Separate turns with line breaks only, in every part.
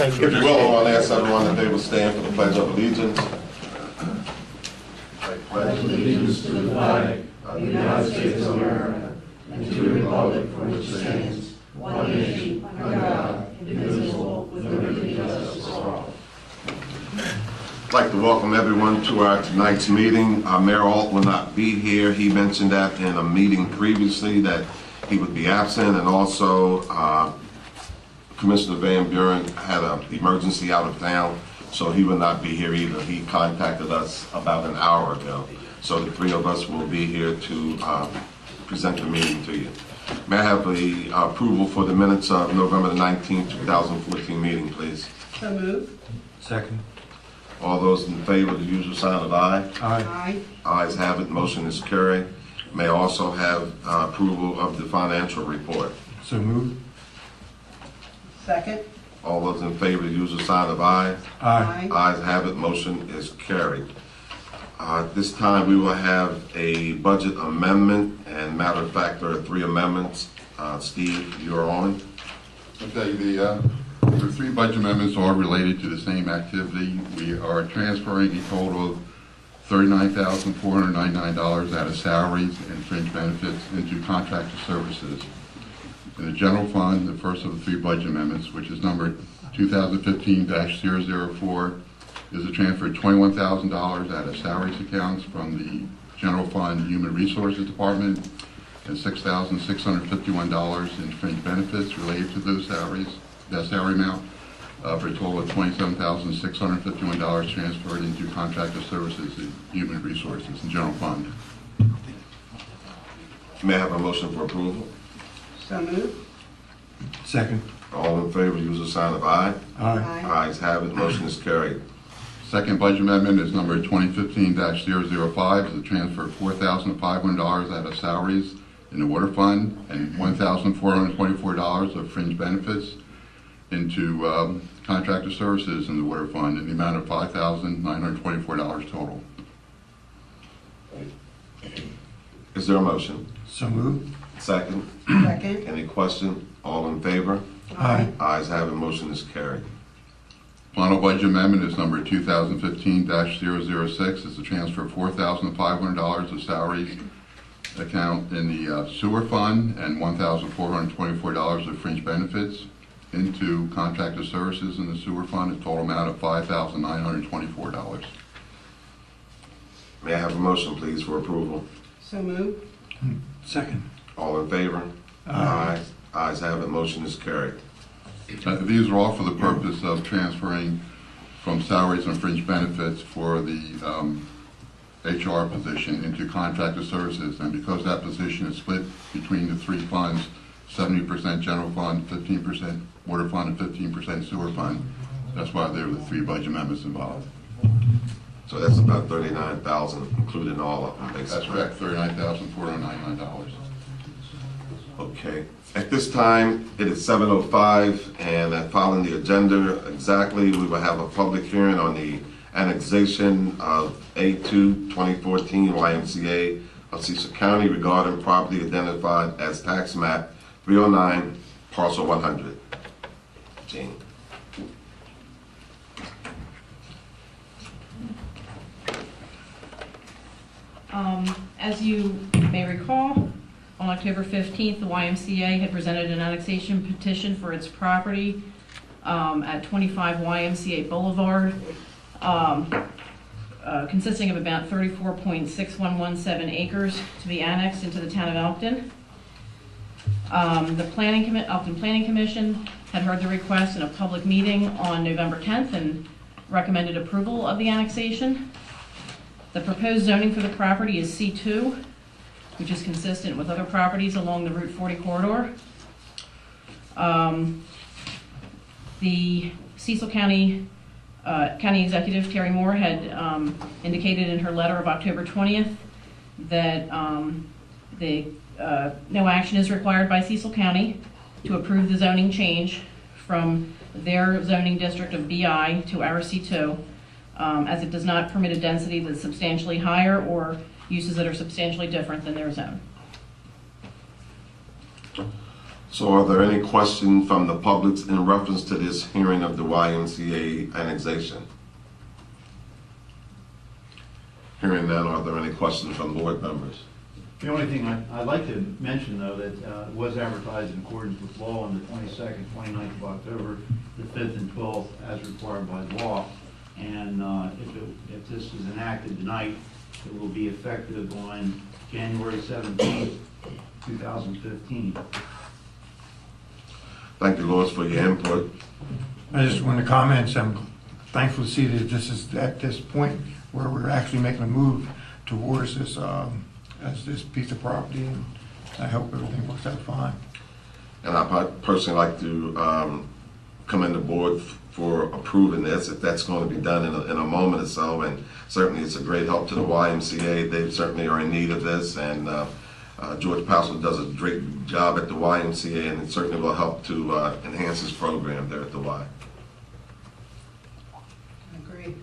If you will, I want to ask everyone that they will stand for the Pledge of Allegiance. I pledge
allegiance to the flag of the United States of America and to the republic for which it stands, one nation, under God, indivisible, with liberty and justice for all.
I'd like to welcome everyone to our tonight's meeting. Mayor Alt will not be here. He mentioned that in a meeting previously that he would be absent, and also Commissioner Van Buren had an emergency out of town, so he will not be here either. He contacted us about an hour ago. So the three of us will be here to present the meeting to you. May I have the approval for the minutes of November the 19th, 2014 meeting, please?
So moved.
Second.
All those in favor, the usual sign of aye.
Aye.
Ayes have it, motion is carried. May I also have approval of the financial report?
So moved.
Second.
All those in favor, the usual sign of aye.
Aye.
Ayes have it, motion is carried. At this time, we will have a budget amendment, and matter of fact, there are three amendments. Steve, you're on.
Okay, the three budget amendments are related to the same activity. We are transferring a total of $39,499 out of salaries and fringe benefits into contracted services. In the general fund, the first of the three budget amendments, which is number 2015-004, is a transfer of $21,000 out of salaries accounts from the general fund human resources department and $6,651 in fringe benefits related to those salaries, that salary amount, for a total of $27,651 transferred into contracted services in human resources and general fund.
May I have a motion for approval?
So moved.
Second.
All in favor, usual sign of aye.
Aye.
Ayes have it, motion is carried.
Second budget amendment is number 2015-005, is a transfer of $4,500 out of salaries in the water fund and $1,424 of fringe benefits into contractor services in the water fund in the amount of $5,924 total.
Is there a motion?
So moved.
Second.
Second.
Any question? All in favor?
Aye.
Ayes have it, motion is carried.
Final budget amendment is number 2015-006, is a transfer of $4,500 of salaries account in the sewer fund and $1,424 of fringe benefits into contracted services in the sewer fund, a total amount of $5,924.
May I have a motion, please, for approval?
So moved.
Second.
All in favor?
Aye.
Ayes have it, motion is carried.
These are all for the purpose of transferring from salaries and fringe benefits for the HR position into contracted services. And because that position is split between the three funds, 70% general fund, 15% water fund, and 15% sewer fund, that's why there are the three budget amendments involved.
So that's about $39,000, including all of them,
That's
basically.
correct, $39,499.
Okay. At this time, it is 7:05, and following the agenda exactly, we will have a public hearing on the annexation of A2 2014 YMCA of Cecil County regarding property identified as tax map 309, parcel 100. Gene.
As you may recall, on October 15th, the YMCA had presented an annexation petition for its property at 25 YMCA Boulevard, consisting of about 34.6117 acres to be annexed into the town of Elkton. The Elkton Planning Commission had heard the request in a public meeting on November 10th and recommended approval of the annexation. The proposed zoning for the property is C2, which is consistent with other properties along the Route 40 corridor. The Cecil County County Executive Terry Moore had indicated in her letter of October 20th that no action is required by Cecil County to approve the zoning change from their zoning district of BI to our C2, as it does not permit a density that's substantially higher or uses that are substantially different than their zone.
So are there any questions from the public in reference to this hearing of the YMCA annexation? Hearing none, are there any questions from board members?
The only thing I'd like to mention, though, that it was advertised in accordance with law on the 22nd, 29th of October, the 5th and 12th, as required by law. And if this is enacted tonight, it will be effective on January 17th, 2015.
Thank you, Louis, for your input.
I just want to comment, I'm thankful to see that this is at this point where we're actually making a move towards this, as this piece of property, and I hope everything works out fine.
And I personally like to commend the board for approving this, if that's going to be done in a moment or so. And certainly it's a great help to the YMCA. They certainly are in need of this. And George Powell does a great job at the YMCA, and it certainly will help to enhance his program there at the Y.
I agree.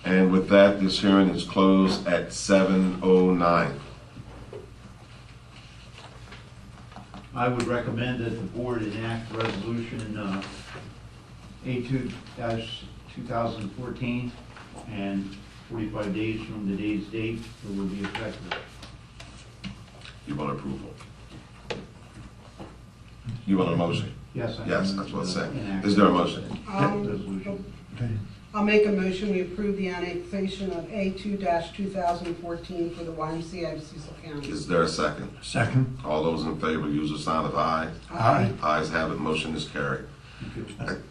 And with that, this hearing is closed at 7:09.
I would recommend that the board enact resolution A2-2014, and 45 days from today's date, it will be effective.
You want approval? You want a motion?
Yes, I
Yes,
am,
that's what I said.
enact
Is there a motion?
resolution.
I'll make a motion, we approve the annexation of A2-2014 for the YMCA of Cecil County.
Is there a second?
Second.
All those in favor use the sign of aye.
Aye.
Ayes have it, motion is carried.
Thank you.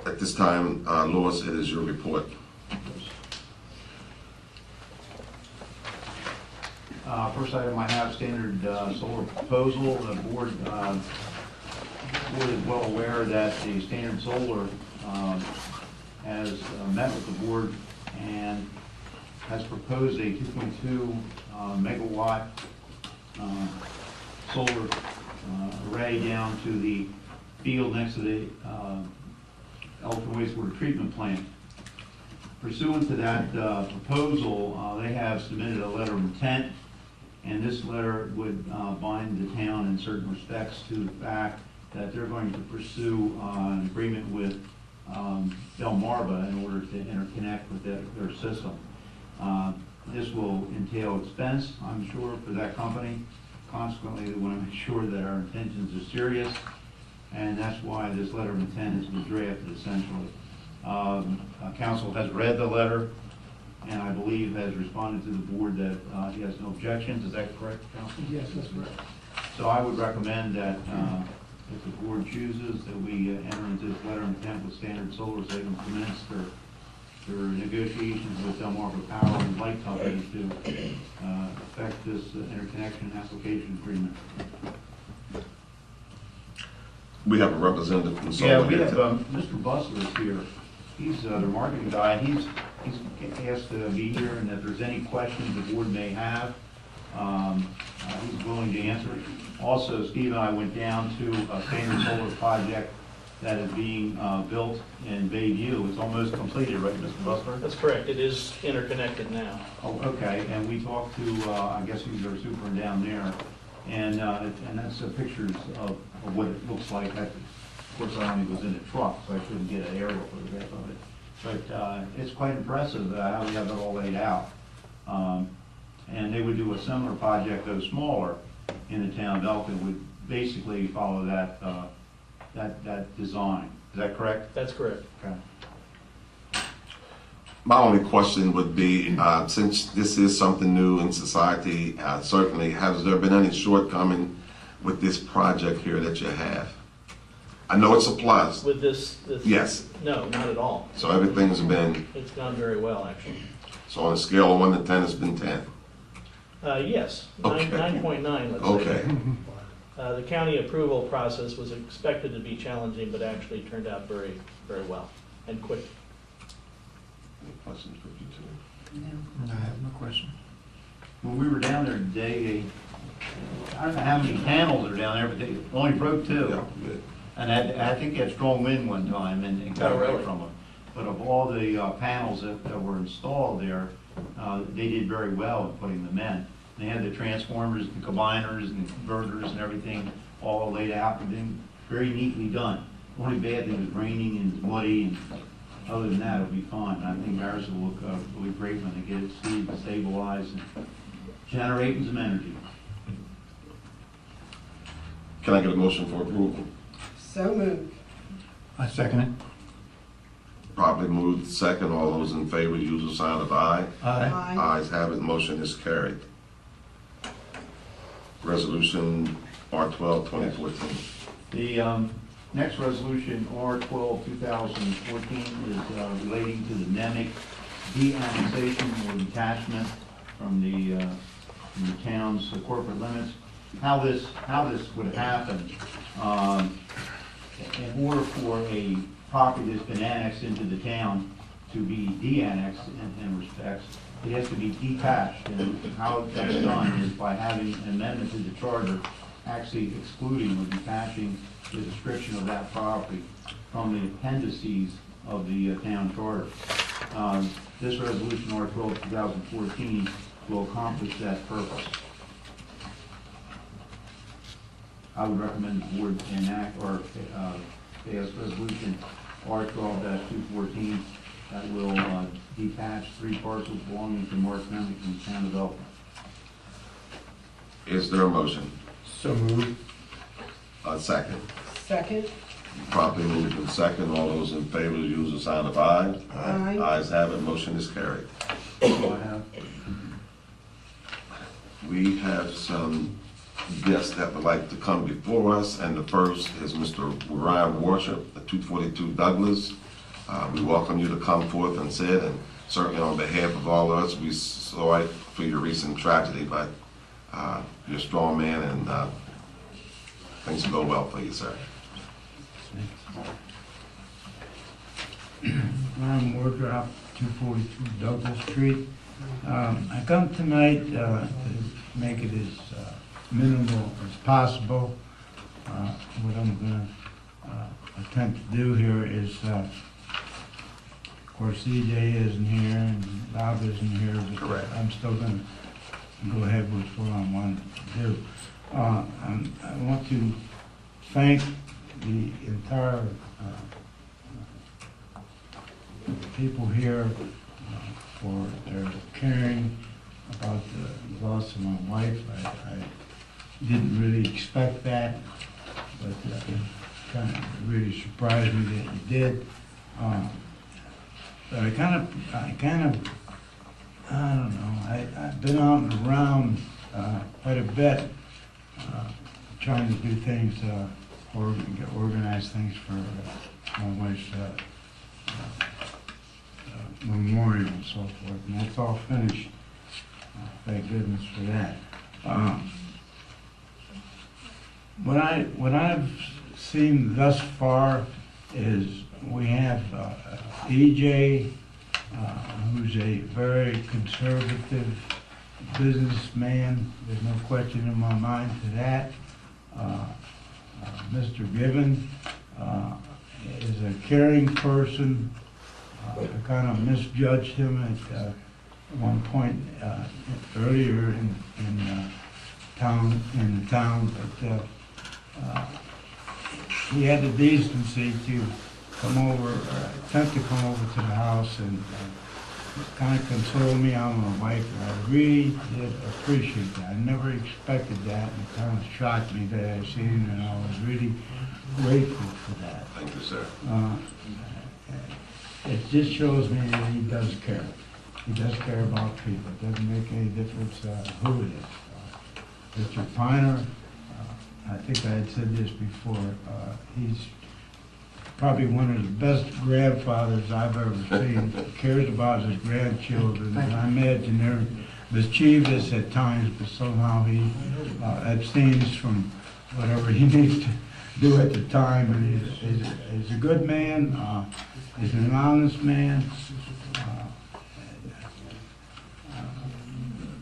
At this time, Louis, it is your report.
First item I have, standard solar proposal. The board is well aware that the Standard Solar has met with the board and has proposed a 2.2 megawatt solar array down to the field next to the Elkton wastewater treatment plant. Pursuant to that proposal, they have submitted a letter of intent, and this letter would bind the town in certain respects to the fact that they're going to pursue an agreement with Delmarva in order to interconnect with their system. This will entail expense, I'm sure, for that company. Consequently, they want to make sure that our intentions are serious, and that's why this letter of intent has been drafted essentially. Council has read the letter, and I believe has responded to the board that he has no objections. Is that correct, Council?
Yes, that's correct.
So I would recommend that if the board chooses, that we enter into this letter of intent with Standard Solar so they can commence their negotiations with Delmarva Power and Light Company to effect this interconnection application agreement.
We have a representative from
Yeah,
Solar
we
here.
have Mr. Bustler is here. He's the marketing guy, and he's asked to be here, and if there's any questions the board may have, he's willing to answer. Also, Steve and I went down to a Standard Solar project that is being built in Bayview. It's almost completed, right, Mr. Bustler?
That's correct. It is interconnected now.
Oh, okay, and we talked to, I guess he's our super down there, and that's pictures of what it looks like. Of course, I only was in a truck, so I couldn't get an aerial photograph of it. But it's quite impressive how we have it all laid out. And they would do a similar project, though smaller, in the town of Elkton, would basically follow that design. Is that correct?
That's correct.
Okay.
My only question would be, since this is something new in society, certainly, has there been any shortcoming with this project here that you have? I know it's a plus.
With this?
Yes.
No, not at all.
So everything's been,
It's gone very well, actually.
so on a scale of 1 to 10, it's been 10.
Yes,
Okay.
9.9, let's say.
Okay.
The county approval process was expected to be challenging, but actually turned out very, very well and quick.
Questions for you two?
I have no question.
When we were down there today, I don't know how many panels are down there, but they only broke 2.
Yeah, good.
And I think they had strong wind one time and got
Oh,
away
really?
from them. But of all the panels that were installed there, they did very well in putting them in. They had the transformers, the combiners, and the converters and everything all laid out, and then very neatly done. Only bad thing is raining and it's muddy, and other than that, it'll be fine. And I think ours will look really great when they get it seeded and stabilized and generating some energy.
Can I get a motion for approval?
So moved.
I second it.
Properly moved second. All those in favor, use the sign of aye.
Aye.
Ayes have it, motion is carried. Resolution R12, 2014.
The next resolution, R12, 2014, is relating to the NEMIC de-annexation or detachment from the town's corporate limits. How this would happen, in order for a property that's been annexed into the town to be de-annexed in respects, it has to be detached. And how that's done is by having an amendment to the charter actually excluding or detaching the description of that property from the appendices of the town charter. This resolution, R12, 2014, will accomplish that purpose. I would recommend the board enact or pass resolution R12-214 that will detach 3 parcels belonging to Mark Nemec in the town of Elkton.
Is there a motion?
So moved.
A second.
Second.
Properly moved in second. All those in favor, use the sign of aye.
Aye.
Ayes have it, motion is carried.
So I have
We have some guests that would like to come before us, and the first is Mr. Ryan Worship, at 242 Douglas. We welcome you to come forth and sit, and certainly on behalf of all of us, we sorry for your recent tragedy, but you're a strong man, and things will go well for you, sir.
I'm worker up 242 Douglas Street. I come tonight to make it as minimal as possible. What I'm going to attempt to do here is, of course, CJ isn't here and Bob isn't here, but
Correct.
I'm still going to go ahead with what I wanted to do. I want to thank the entire people here for their caring about the loss of my wife. I didn't really expect that, but it kind of really surprised me that you did. But I don't know, I've been out and around quite a bit, trying to do things, organize things for my wife's memorial and so forth, and that's all finished. Thank goodness for that. What I've seen thus far is we have EJ, who's a very conservative businessman. There's no question in my mind to that. Mr. Given is a caring person. I kind of misjudged him at one point earlier in the town, but he had the decency to come over, attempt to come over to the house and kind of console me on my wife. I really did appreciate that. I never expected that, and it kind of shocked me that I seen him, and I was really grateful for that.
Thank you, sir.
It just shows me that he does care. He does care about people. It doesn't make any difference who it is. Mr. Piner, I think I had said this before, he's probably one of the best grandfathers I've ever seen. He cares about his grandchildren. And I imagine they're mischievous at times, but somehow he abstains from whatever he needs to do at the time. And he's a good man. He's an honest man.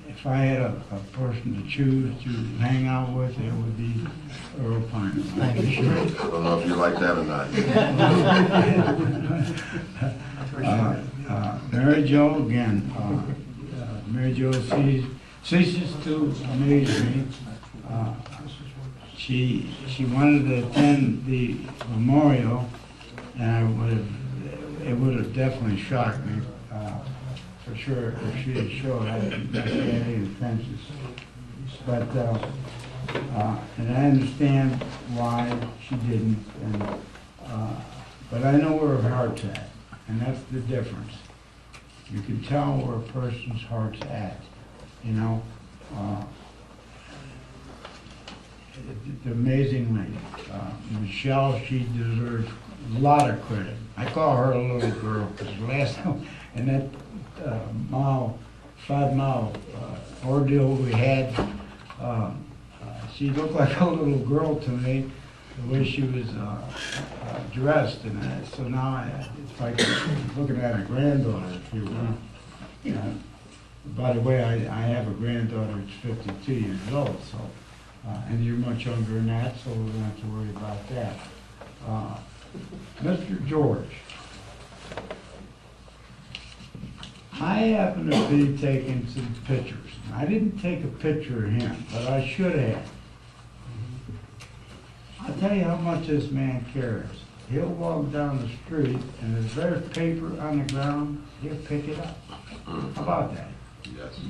If I had a person to choose to hang out with, it would be Earl Piner.
I don't know if you like that or not.
Mary Jo, again, Mary Jo ceases to amaze me. she wanted to attend the memorial, and it would have definitely shocked me, for sure, if she had showed. I didn't have any intentions. But, and I understand why she didn't, and, but I know where her heart's at, and that's the difference. You can tell where a person's heart's at, you know? Amazingly, Michelle, she deserves a lot of credit. I call her a little girl, because last time, in that 5-mile ordeal we had, she looked like a little girl to me, the way she was dressed, and so now it's like looking at a granddaughter, if you will. By the way, I have a granddaughter that's 52 years old, so, and you're much younger than that, so we don't have to worry about that. Mr. George, I happen to be taking some pictures. I didn't take a picture of him, but I should have. I'll tell you how much this man cares. He'll walk down the street, and if there's paper on the ground, he'll pick it up. How about that?
Yes.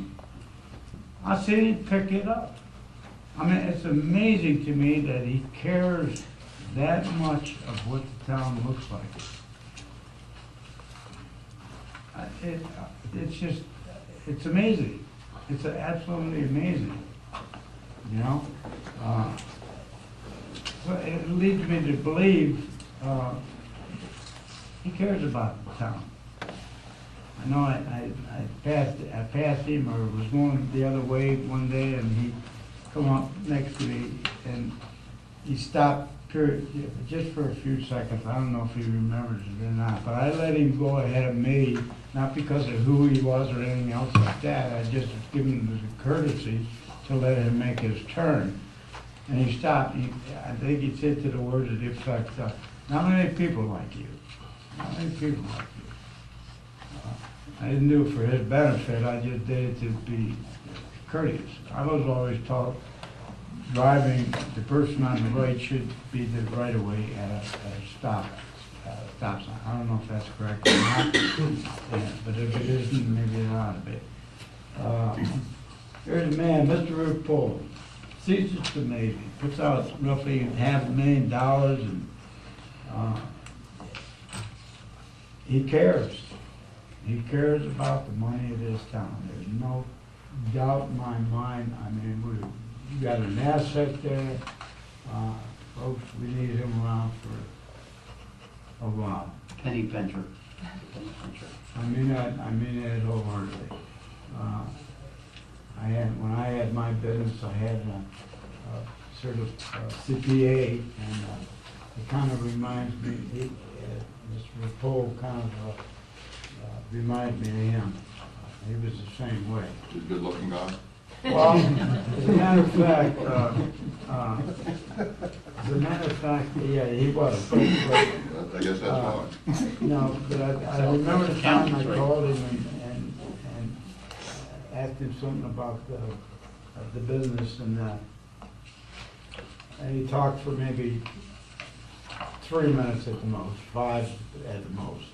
I seen him pick it up. I mean, it's amazing to me that he cares that much of what the town looks like. It's just, it's amazing. It's absolutely amazing, you know? So it leads me to believe he cares about the town. I know I passed him, or was going the other way one day, and he come up next to me, and he stopped just for a few seconds. I don't know if he remembers it or not, but I let him go ahead of me, not because of who he was or anything else like that. I just given him the courtesy to let him make his turn. And he stopped. I think he said to the words of the effect, not many people like you. Not many people like you. I didn't do it for his benefit. I just did it to be courteous. I was always taught driving, the person on the right should be the right of way at a stop sign. I don't know if that's correct or not, yeah, but if it isn't, maybe it ought to be. Here's a man, Mr. RuPaul. See, it's just amazing. Puts out roughly $500,000, and he cares. He cares about the money of this town. There's no doubt in my mind. I mean, we've got an asset there. Folks, we need him around for a while.
Penny pincher.
I mean that wholeheartedly. When I had my business, I had a sort of CPA, and it kind of reminds me, Mr. Rapole kind of reminded me of him. He was the same way.
He's a good-looking guy.
Well, as a matter of fact, yeah, he was. But,
I guess that's why.
no, but I remember the time I called him and asked him something about the business, and he talked for maybe 3 minutes at the most, 5 at the most.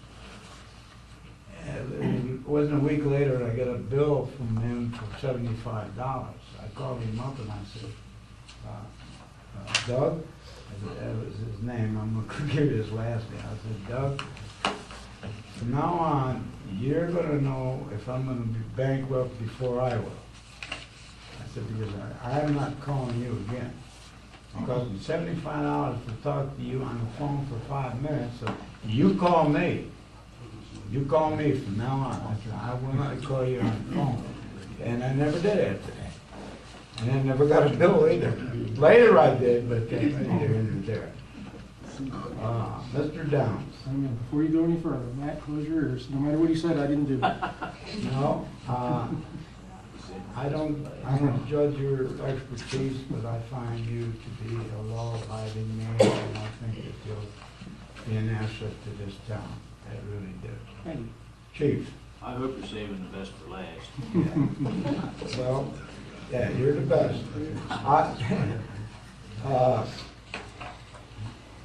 And it wasn't a week later, I got a bill from him for $75. I called him up and I said, Doug, that was his name, I'm gonna give you his last name. I said, Doug, from now on, you're gonna know if I'm gonna be bankrupt before I will. I said, because I'm not calling you again. Because it's $75 to talk to you on the phone for 5 minutes, so you call me. You call me from now on. I said, I will not call you on the phone. And I never did after that. And I never got a bill either. Later I did, but neither here nor there. Mr. Downs.
Before you go any further, Matt, close your ears. No matter what he said, I didn't do it.
No, I don't judge your expertise, but I find you to be a law-abiding man, and I think that you'll be an asset to this town. I really do.
Thank you.
Chief.
I hope you're saving the best for last.
Well, yeah, you're the best.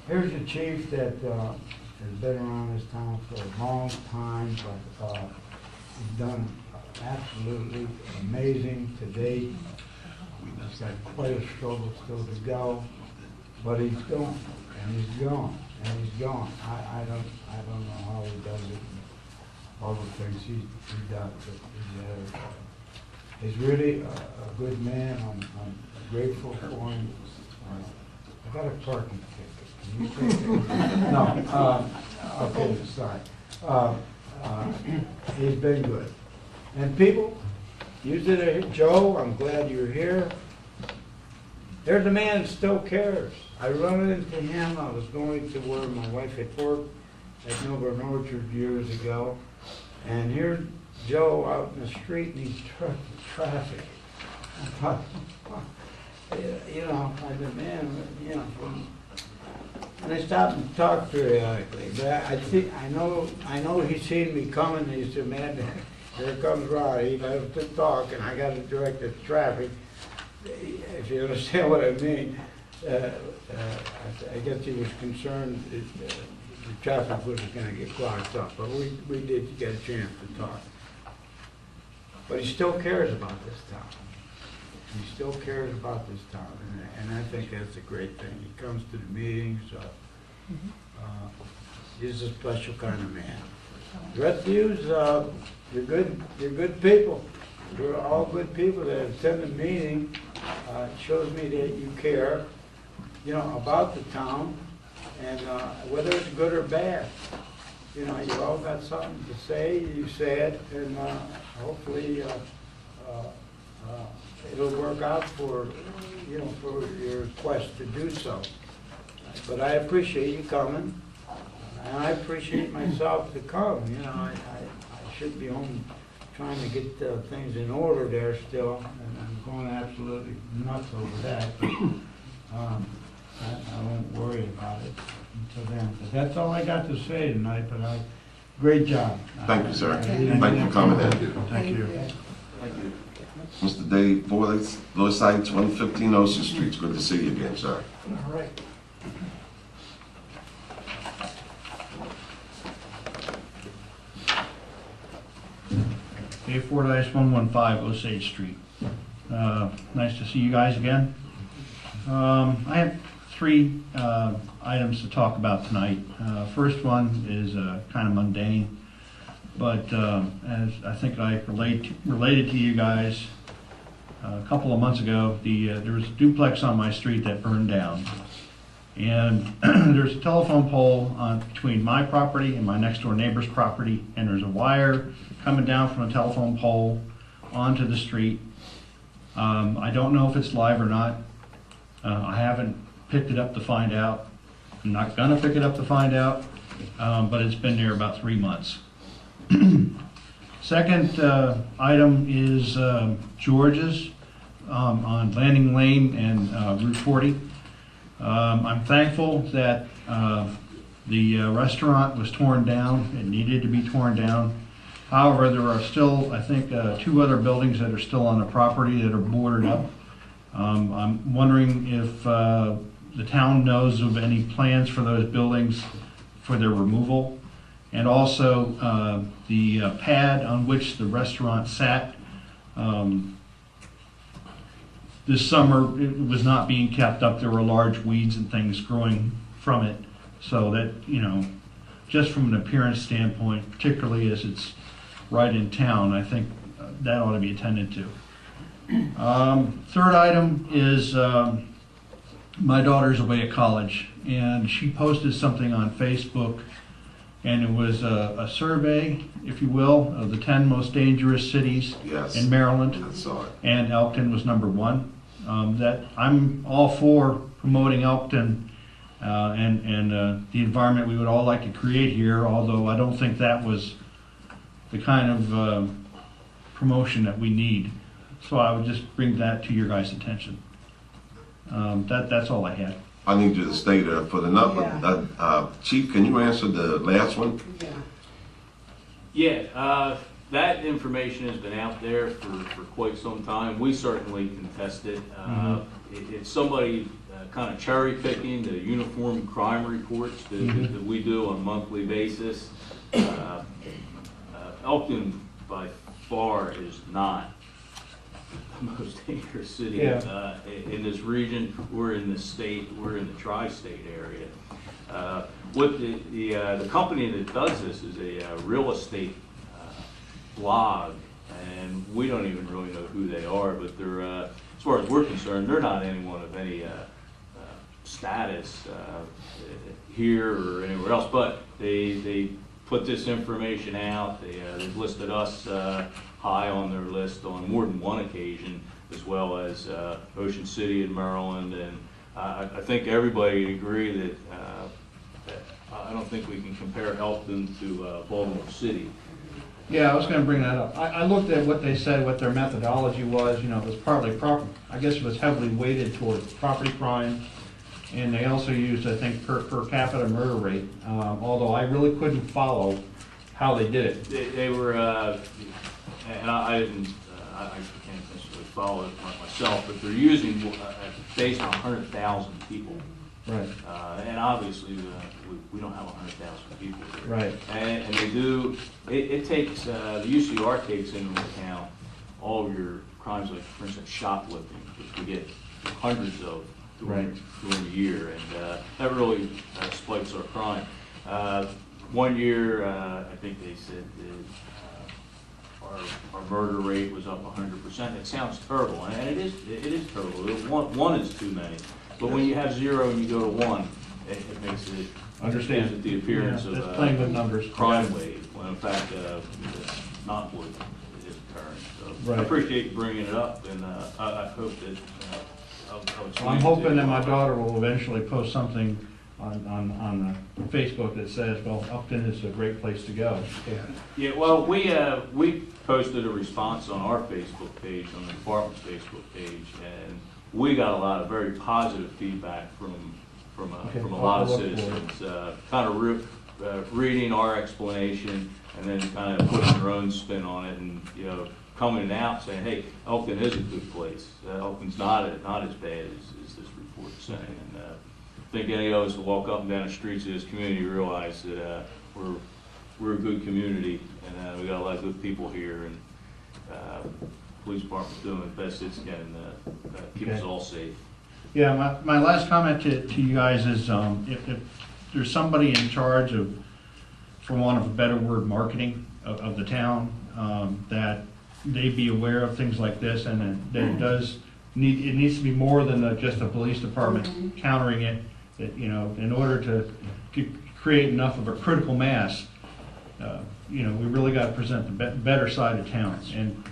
Here's a chief that has been around this town for a long time, but he's done absolutely amazing to date. He's got quite a struggle still to go, but he's going, and he's going, and he's going. I don't know how he does it, all the things he does, but he's really a good man. I'm grateful for him. I got a parking ticket. Can you take it? No, okay, sorry. He's been good. And people, you did it, Joe, I'm glad you're here. There's a man that still cares. I run into him, I was going to where my wife had worked at Milburn Orchard years ago, and here's Joe out in the street and he's traffic. I thought, you know, I said, man, you know, and I stopped and talked periodically, but I know he's seen me coming, and he said, man, here comes Roddy, he loves to talk, and I got to direct the traffic, if you understand what I mean. I guess he was concerned that the traffic was going to get clogged up, but we did get a chance to talk. But he still cares about this town. He still cares about this town, and I think that's a great thing. He comes to the meetings. He's a special kind of man. The rest of you, you're good people. You're all good people that attend the meeting. It shows me that you care, you know, about the town, and whether it's good or bad. You know, you all got something to say. You say it, and hopefully it'll work out for, you know, for your quest to do so. But I appreciate you coming, and I appreciate myself to come. You know, I should be home trying to get things in order there still, and I'm going absolutely nuts over that. But, I won't worry about it until then. But that's all I got to say tonight. But great job.
Thank you, sir. Thank you for coming in.
Thank you.
Mr. Dave Forsythe, 115 Ocean Street. It's good to see you again, sir.
All right.
Dave Fordyce, 115 Osage Street. Nice to see you guys again. I have three items to talk about tonight. First one is kind of mundane, but as I think I related to you guys a couple of months ago, there was a duplex on my street that burned down. And there's a telephone pole between my property and my next door neighbor's property, and there's a wire coming down from a telephone pole onto the street. I don't know if it's live or not. I haven't picked it up to find out. I'm not gonna pick it up to find out, but it's been there about 3 months. Second item is George's on Landing Lane and Route 40. I'm thankful that the restaurant was torn down. It needed to be torn down. However, there are still, I think, 2 other buildings that are still on the property that are boarded up. I'm wondering if the town knows of any plans for those buildings for their removal. And also the pad on which the restaurant sat. This summer, it was not being kept up. There were large weeds and things growing from it. So that, you know, just from an appearance standpoint, particularly as it's right in town, I think that ought to be attended to. Third item is my daughter's away at college, and she posted something on Facebook, and it was a survey, if you will, of the 10 most dangerous cities in Maryland.
I saw it.
And Elkton was number 1. That I'm all for promoting Elkton and the environment we would all like to create here, although I don't think that was the kind of promotion that we need. So I would just bring that to your guys' attention. That's all I had.
I need you to stay there for the number. Chief, can you answer the last one?
Yeah.
Yeah, That information has been out there for quite some time. We certainly contest it. It's somebody kind of cherry picking the uniform crime reports that we do on a monthly basis. Elkton by far is not the most dangerous city in this region. We're in the state, we're in the tri-state area. What the company that does this is a real estate blog, and we don't even really know who they are, but they're, as far as we're concerned, they're not anyone of any status here or anywhere else, but they put this information out. They've listed us high on their list on more than one occasion, as well as Ocean City in Maryland, and I think everybody would agree that I don't think we can compare Elkton to Baltimore City.
Yeah, I was gonna bring that up. I looked at what they said, what their methodology was, you know, it was partly proper, I guess it was heavily weighted towards property crime. And they also used, I think, per capita murder rate, although I really couldn't follow how they did it.
They were, and I can't necessarily follow it myself, but they're using based on 100,000 people.
Right.
And obviously, we don't have 100,000 people here.
Right.
And they do, it takes, the UCR takes into account all of your crimes, like, for instance, shoplifting, which we get hundreds of during the year, and that really spikes our crime. 1 year, I think they said that our murder rate was up 100%. It sounds terrible, and it is terrible. One is too many. But when you have 0 and you go to 1, it makes it,
Understand.
gives it the appearance of
That's playing with numbers.
crime wave, when in fact it's not what it is occurring. So
Right.
I appreciate you bringing it up, and I hope that
I'm hoping that my daughter will eventually post something on Facebook that says, well, Elkton is a great place to go.
Yeah, well, we posted a response on our Facebook page, on the department's Facebook page, and we got a lot of very positive feedback from a lot of citizens, kind of reading our explanation and then kind of putting their own spin on it, and coming out saying, hey, Elkton is a good place. Elkton's not as bad as this report's saying. And I think any of us who walk up and down the streets of this community realize that we're a good community, and we got a lot of good people here, and police department's doing the best it can keep us all safe.
Yeah, my last comment to you guys is if there's somebody in charge of, for want of a better word, marketing of the town, that they be aware of things like this, and that it needs to be more than just the police department countering it. That, in order to create enough of a critical mass, we really got to present the better side of town, and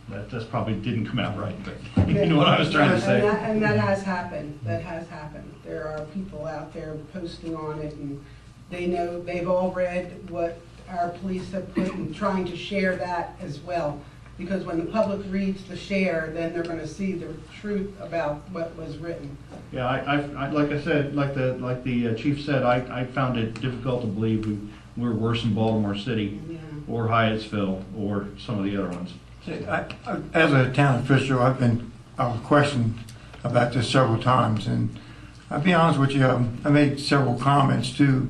that probably didn't come out right, but you know what I was trying to say.
And that has happened. That has happened. There are people out there posting on it, and they've all read what our police have put, and trying to share that as well. Because when the public reads the share, then they're going to see the truth about what was written.
Yeah, I like I said, like the chief said, I found it difficult to believe we're worse than Baltimore City, or Hyattsville, or some of the other ones.
As a town official, I've been questioned about this several times, and I'll be honest with you, I made several comments to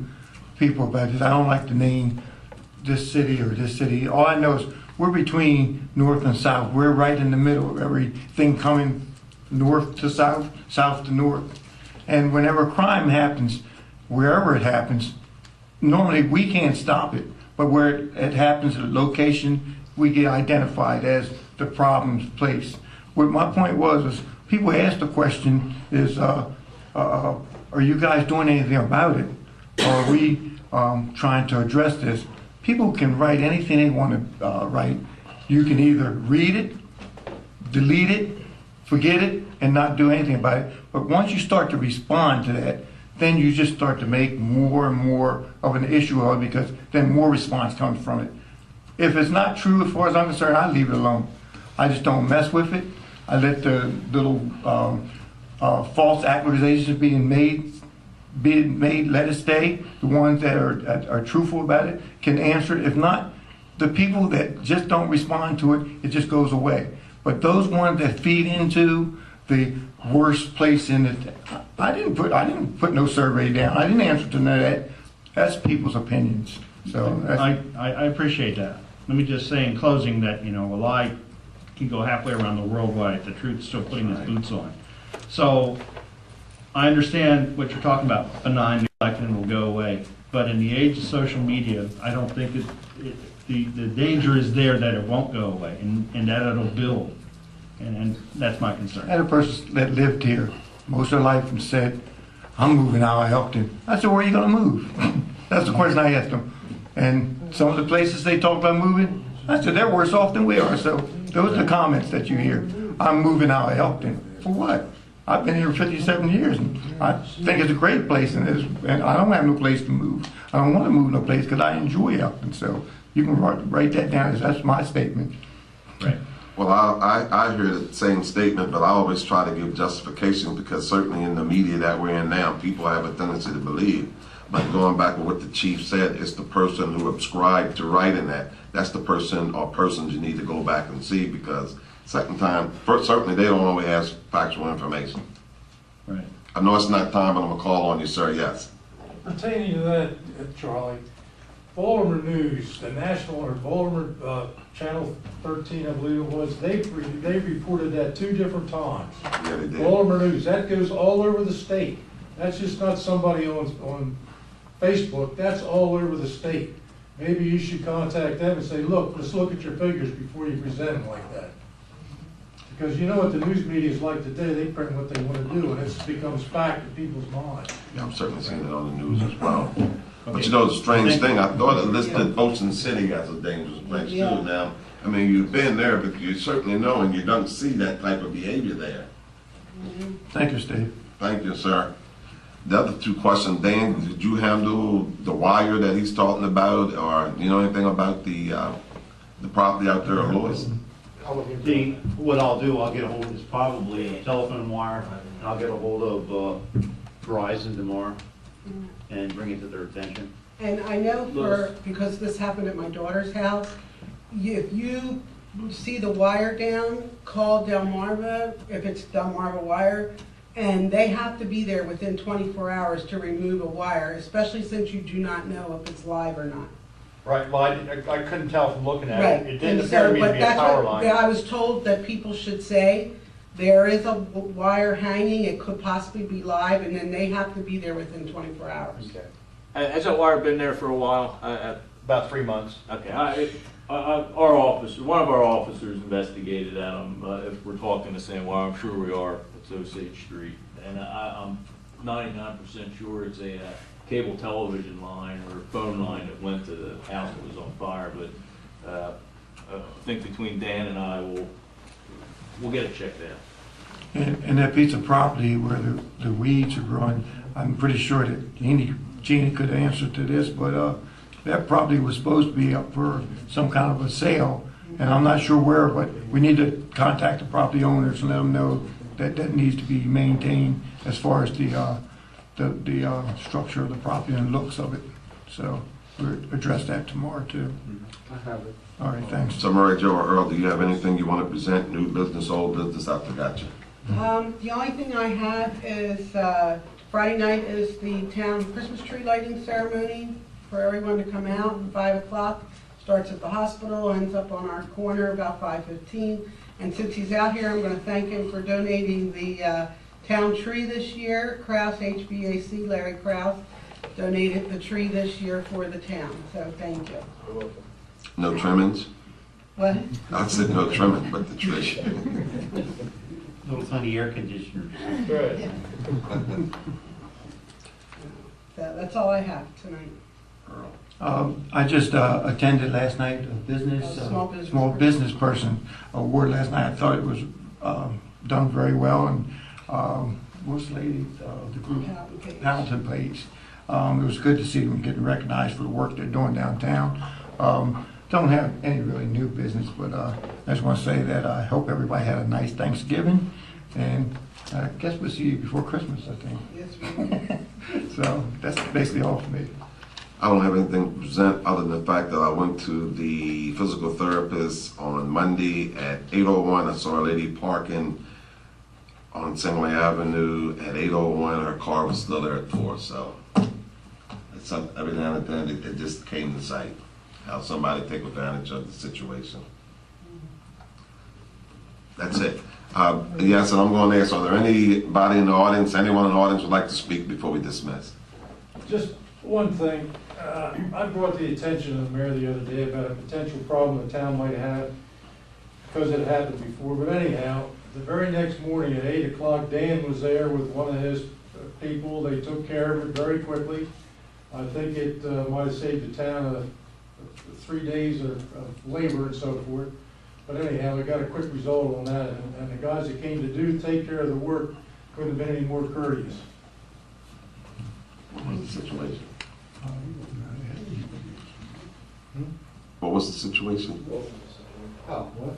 people about this. I don't like to name this city or this city. All I know is we're between north and south. We're right in the middle of everything, coming north to south, south to north. And whenever crime happens, wherever it happens, normally we can't stop it, but where it happens at a location, we get identified as the problem's place. What my point was people asked the question is, are you guys doing anything about it? Are we trying to address this? People can write anything they want to write. You can either read it, delete it, forget it, and not do anything about it. But once you start to respond to that, then you just start to make more and more of an issue of it, because then more response comes from it. If it's not true, as far as I'm concerned, I leave it alone. I just don't mess with it. I let the little false accusations being made, let it stay. The ones that are truthful about it can answer it. If not, the people that just don't respond to it, it just goes away. But those ones that feed into the worst place in it, I didn't put no survey down. I didn't answer to none of that. That's people's opinions. So that's,
I appreciate that. Let me just say in closing that, a lie can go halfway around the world wide. The truth's still putting its boots on. So I understand what you're talking about. Benign neglecting will go away. But in the age of social media, I don't think the danger is there that it won't go away and that it'll build. And that's my concern.
I had a person that lived here most of their life and said, I'm moving out of Elkton. I said, where are you going to move? That's the question I asked them. And some of the places they talk about moving, I said, they're worse off than we are. So those are the comments that you hear. I'm moving out of Elkton. For what? I've been here 57 years, and I think it's a great place, and I don't have no place to move. I don't want to move no place because I enjoy Elkton. So you can write that down as that's my statement.
Right.
Well, I hear the same statement, but I always try to give justification because certainly in the media that we're in now, people have a tendency to believe. But going back to what the chief said, it's the person who subscribed to writing that. That's the person or persons you need to go back and see because certainly they don't always have factual information.
Right.
I know it's not time, but I'm going to call on you, sir. Yes.
Pertaining to that, Charlie, Baltimore News, the national or Baltimore Channel 13, I believe it was, they reported that 2 different times.
Yeah, they did.
Baltimore News, that goes all over the state. That's just not somebody on Facebook, that's all over the state. Maybe you should contact them and say, look, let's look at your figures before you present them like that. Because you know what the news media is like today, they print what they want to do, and it becomes fact in people's minds.
Yeah, I'm certainly seeing it on the news as well. But you know, the strange thing, I thought it listed Ocean City as a dangerous place too now. I mean, you've been there, but you certainly know and you don't see that type of behavior there.
Thank you, Steve.
Thank you, sir. The other 2 questions, Dan, did you handle the wire that he's talking about, or you know anything about the property out there, Lewis?
What I'll do, I'll get a hold of, it's probably a telephone wire, and I'll get a hold of Verizon tomorrow and bring it to their attention.
And I know because this happened at my daughter's house, if you see the wire down, call Delmarva, if it's Delmarva wire, and they have to be there within 24 hours to remove a wire, especially since you do not know if it's live or not.
Right, well, I couldn't tell from looking at
Right.
it. It didn't
And
appear to
so,
me to
but
be a
that's
power
what
line.
I was told that people should say, there is a wire hanging, it could possibly be live, and then they have to be there within 24 hours.
Okay.
Has that wire been there for a while?
About 3 months.
Okay, our officer, one of our officers investigated at them. If we're talking the same wire, I'm sure we are. It's Osage Street, and I'm 99% sure it's a cable television line or phone line that went to the house that was on fire. But I think between Dan and I, we'll get it checked out.
And that piece of property where the weeds are growing, I'm pretty sure that Jeannie could answer to this, but that property was supposed to be up for some kind of a sale, and I'm not sure where, but we need to contact the property owners and let them know that that needs to be maintained as far as the structure of the property and looks of it. So we'll address that tomorrow too.
I have it.
All right, thanks.
So Mary Jo or Earl, do you have anything you want to present, new business, old business? I forgot you.
The only thing I have is Friday night is the town Christmas tree lighting ceremony for everyone to come out at 5 o'clock. Starts at the hospital, ends up on our corner about 5:15. And since he's out here, I'm going to thank him for donating the town tree this year. Kraus HVAC, Larry Kraus, donated the tree this year for the town. So thank you.
No trimmings?
What?
I said no trimming, but the tree.
Little tiny air conditioners.
Right.
So that's all I have tonight.
I just attended last night a business, small business person award last night. I thought it was done very well, and what's the lady, the group? Hamilton Page. It was good to see them getting recognized for the work they're doing downtown. Don't have any really new business, but I just want to say that I hope everybody had a nice Thanksgiving, and I guess we'll see you before Christmas, I think.
Yes, we will.
So that's basically all for me.
I don't have anything to present other than the fact that I went to the physical therapist on Monday at 8:01. I saw a lady parking on Singley Avenue at 8:01. Her car was still there at 4, so it's every now and then it just came to sight how somebody take advantage of the situation. That's it. Yes, and I'm going to ask, are there anybody in the audience, anyone in the audience would like to speak before we dismiss?
Just one thing, I brought the attention of the mayor the other day about a potential problem the town might have, because it happened before, but anyhow, the very next morning at 8 o'clock, Dan was there with one of his people. They took care of it very quickly. I think it might have saved the town 3 days of labor and so forth. But anyhow, we got a quick result on that, and the guys that came to take care of the work couldn't have been any more courteous.
What was the situation? What was the situation?
Oh, what?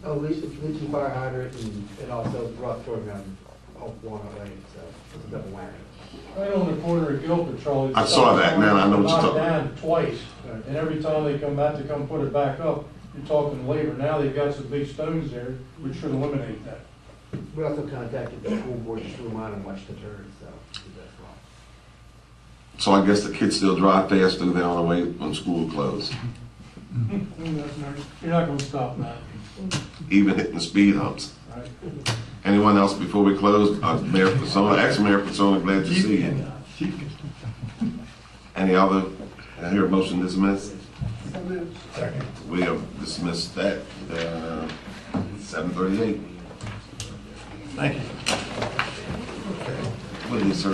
Oh, leaking fire hydrant, and it also brought toward them off Walnut Lane, so it's a double whammy.
Right on the corner of Gilpin, Charlie.
I saw that, man. I know what you're talking
about.
about.
Knocked down twice, and every time they come back to come put it back up, you're talking labor. Now they've got some big stones there, which should eliminate that.
We also contacted the school board to remind them watch the turn, so that's why.
So I guess the kids still drive fast through there on the way when school closed,
You're not gonna stop that,
even hitting the speed humps.
right?
Anyone else before we close? Mayor Persona, ex-Mayor Persona, glad to see you. Any other? I hear a motion dismissed.
So moved.
We have dismissed that, 7:38.
Thank you.
What is, sir?